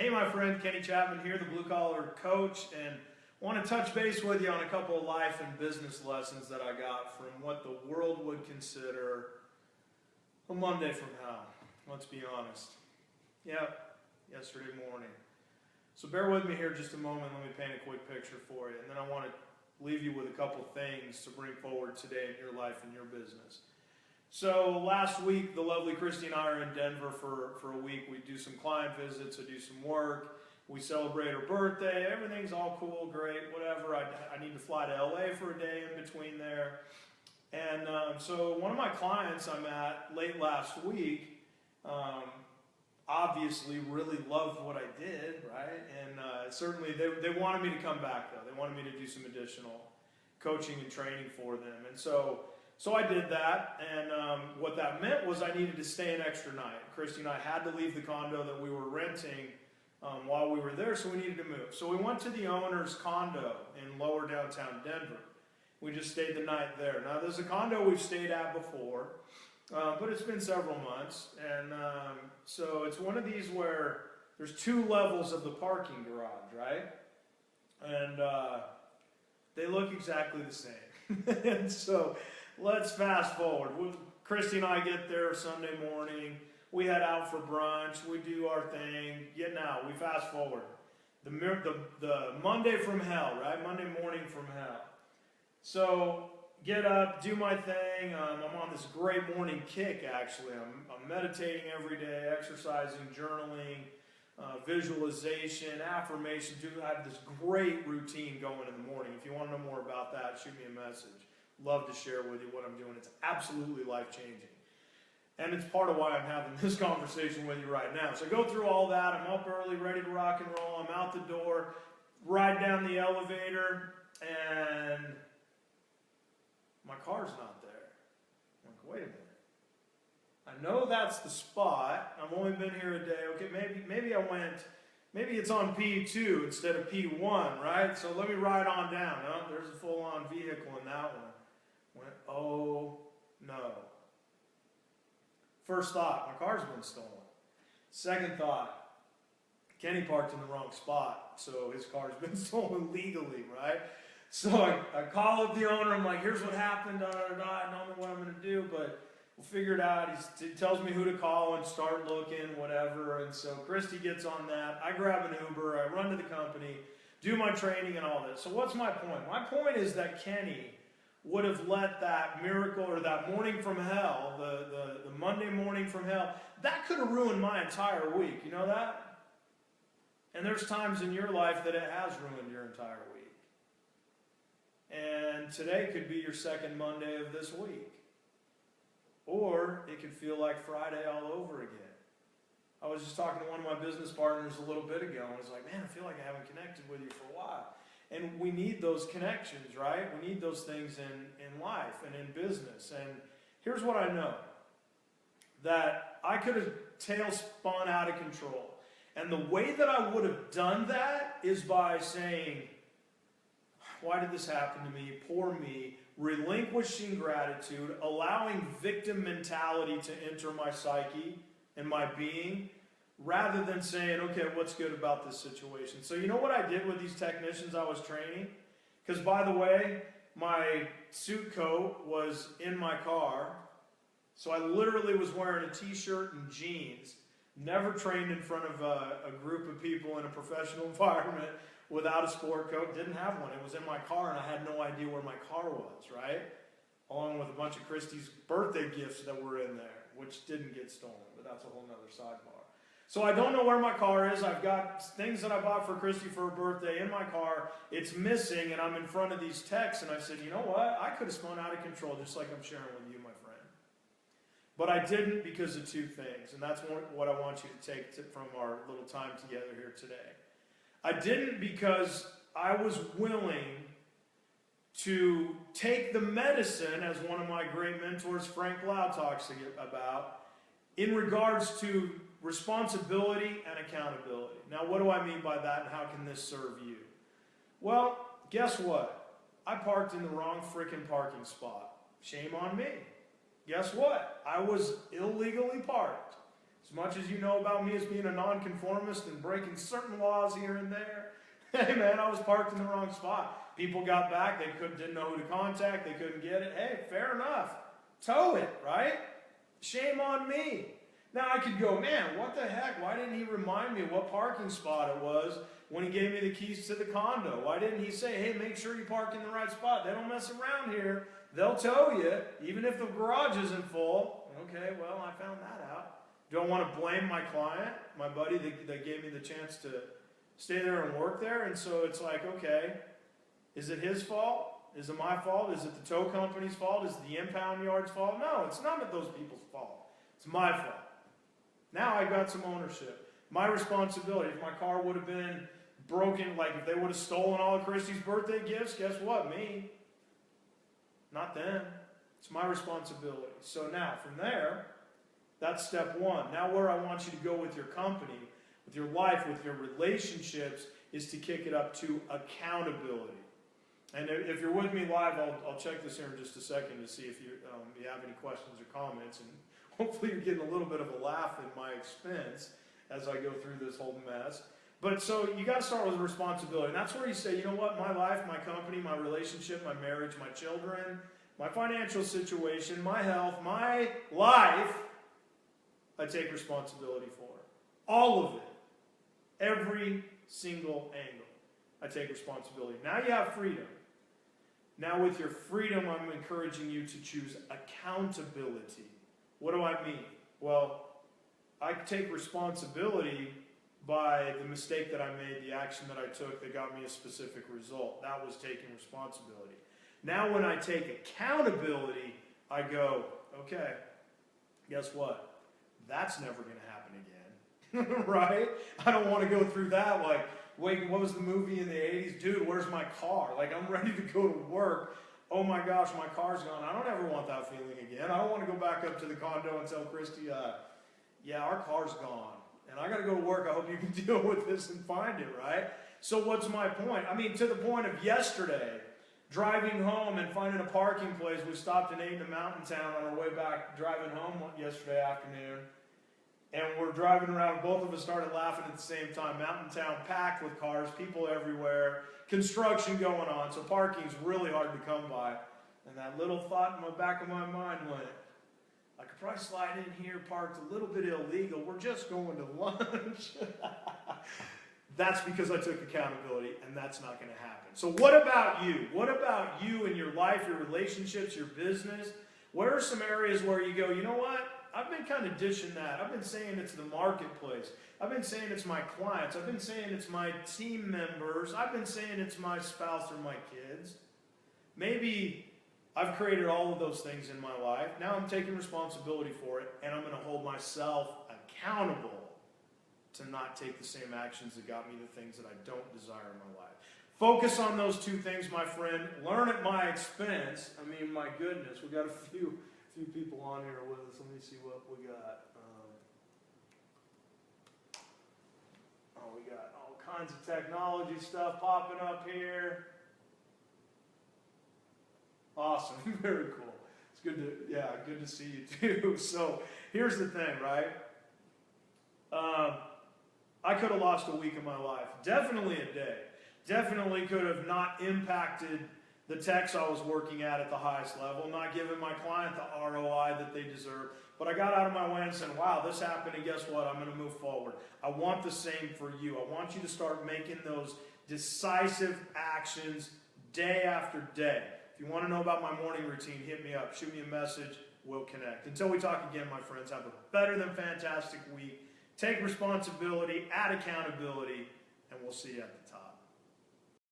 Hey, my friend, Kenny Chapman here, the Blue Collar Coach, and want to touch base with you on a couple of life and business lessons that I got from what the world would consider a Monday from hell. Let's be honest. Yep, yesterday morning. So bear with me here just a moment. Let me paint a quick picture for you, and then I want to leave you with a couple things to bring forward today in your life and your business. So last week, the lovely Christy and I are in Denver for a week. We do some client visits, I do some work. We celebrate her birthday. Everything's all cool, great, whatever. I need to fly to LA for a day in between there. And so one of my clients I'm at late last week, obviously really loved what I did, right? And certainly they wanted me to come back, though. They wanted me to do some additional coaching and training for them. And so I did that, and what that meant was I needed to stay an extra night. Christy and I had to leave the condo that we were renting while we were there, so we needed to move. So we went to the owner's condo in lower downtown Denver. We just stayed the night there. Now, there's a condo we've stayed at before, but it's been several months, and so it's one of these where there's two levels of the parking garage, right? And they look exactly the same. And so let's fast forward. Christy and I get there Sunday morning. We head out for brunch. We do our thing. Now, we fast forward. The Monday from hell, right? Monday morning from hell. So get up, do my thing. I'm on this great morning kick, actually. I'm meditating every day, exercising, journaling, visualization, affirmation. I have this great routine going in the morning. If you want to know more about that, shoot me a message. Love to share with you what I'm doing. It's absolutely life-changing. And it's part of why I'm having this conversation with you right now. So I go through all that. I'm up early, ready to rock and roll. I'm out the door, ride down the elevator, and my car's not there. I'm like, wait a minute. I know that's the spot. I've only been here a day. Okay, maybe it's on P2 instead of P1, right? So let me ride on down. Oh, there's a full-on vehicle in that one. Oh no. First thought, my car's been stolen. Second thought, Kenny parked in the wrong spot, so his car's been stolen legally, right? So I call up the owner. I'm like, here's what happened. I don't know what I'm going to do, but we'll figure it out. He tells me who to call and start looking, whatever. And so Christy gets on that. I grab an Uber. I run to the company, do my training and all this. So what's my point? My point is that Kenny would have let that miracle or that morning from hell, the Monday morning from hell, that could have ruined my entire week. You know that? And there's times in your life that it has ruined your entire week. And today could be your second Monday of this week. Or it could feel like Friday all over again. I was just talking to one of my business partners a little bit ago, and I was like, man, I feel like I haven't connected with you for a while. And we need those connections, right? We need those things in life and in business. And here's what I know. That I could have tail spun out of control. And the way that I would have done that is by saying, why did this happen to me? Poor me. Relinquishing gratitude, allowing victim mentality to enter my psyche and my being, rather than saying, okay, what's good about this situation? So you know what I did with these technicians I was training? Because by the way, my suit coat was in my car, so I literally was wearing a t-shirt and jeans, never trained in front of a group of people in a professional environment without a sport coat, didn't have one. It was in my car, and I had no idea where my car was, right? Along with a bunch of Christy's birthday gifts that were in there, which didn't get stolen, but that's a whole nother sidebar. So I don't know where my car is. I've got things that I bought for Christy for her birthday in my car. It's missing, and I'm in front of these techs, and I said, you know what? I could have spun out of control just like I'm sharing with you, my friend. But I didn't because of two things, and that's what I want you to take from our little time together here today. I didn't because I was willing to take the medicine, as one of my great mentors, Frank Blau, talks about, in regards to responsibility and accountability. Now, what do I mean by that, and how can this serve you? Well, guess what? I parked in the wrong freaking parking spot. Shame on me. Guess what? I was illegally parked. As much as you know about me as being a nonconformist and breaking certain laws here and there, hey man, I was parked in the wrong spot. People got back, they didn't know who to contact, they couldn't get it. Hey, fair enough. Tow it, right? Shame on me. Now I could go, man, what the heck? Why didn't he remind me what parking spot it was when he gave me the keys to the condo? Why didn't he say, hey, make sure you park in the right spot? They don't mess around here. They'll tow you, even if the garage isn't full. Okay, well, I found that out. Do I want to blame my client, my buddy that gave me the chance to stay there and work there? And so it's like, okay, is it his fault? Is it my fault? Is it the tow company's fault? Is it the impound yard's fault? No, it's none of those people's fault. It's my fault. Now I got some ownership. My responsibility. If my car would have been broken, like if they would have stolen all of Christy's birthday gifts, guess what? Me. Not them. It's my responsibility. So now, from there, that's step one. Now where I want you to go with your company, with your life, with your relationships, is to kick it up to accountability. And if you're with me live, I'll check this here in just a second to see if you have any questions or comments. And hopefully you're getting a little bit of a laugh at my expense as I go through this whole mess. But so you got to start with responsibility. And that's where you say, you know what, my life, my company, my relationship, my marriage, my children, my financial situation, my health, my life, I take responsibility for. All of it. Every single angle. I take responsibility. Now you have freedom. Now with your freedom, I'm encouraging you to choose accountability. What do I mean? Well, I take responsibility by the mistake that I made, the action that I took that got me a specific result. That was taking responsibility. Now when I take accountability, I go, okay, guess what? That's never going to happen again. Right? I don't want to go through that like, wait, what was the movie in the 80s? Dude, where's my car? Like, I'm ready to go to work. Oh my gosh, my car's gone. I don't ever want that feeling again. I don't want to go back up to the condo and tell Christy, yeah, our car's gone. And I got to go to work. I hope you can deal with this and find it, right? So what's my point? I mean, to the point of yesterday, driving home and finding a parking place. We stopped in Ada Mountain Town on our way back, driving home yesterday afternoon. And we're driving around. Both of us started laughing at the same time. Mountain Town packed with cars, people everywhere, construction going on. So parking's really hard to come by. And that little thought in the back of my mind went, I could probably slide in here, parked a little bit illegal. We're just going to lunch. That's because I took accountability, and that's not going to happen. So what about you? What about you in your life, your relationships, your business? What are some areas where you go, you know what? I've been kind of dishing that. I've been saying it's the marketplace. I've been saying it's my clients. I've been saying it's my team members. I've been saying it's my spouse or my kids. Maybe I've created all of those things in my life. Now I'm taking responsibility for it, and I'm going to hold myself accountable to not take the same actions that got me the things that I don't desire in my life. Focus on those two things, my friend. Learn at my expense. I mean, my goodness, we got a few people on here with us. Let me see what we got. We got all kinds of technology stuff popping up here. Awesome, very cool. It's good to see you too. So here's the thing, right? I could have lost a week of my life, definitely a day. Definitely could have not impacted the techs I was working at the highest level, not given my client the ROI that they deserve. But I got out of my way and said, wow, this happened, and guess what? I'm going to move forward. I want the same for you. I want you to start making those decisive actions day after day. If you want to know about my morning routine, hit me up. Shoot me a message. We'll connect. Until we talk again, my friends, have a better than fantastic week. Take responsibility, add accountability, and we'll see you at the top.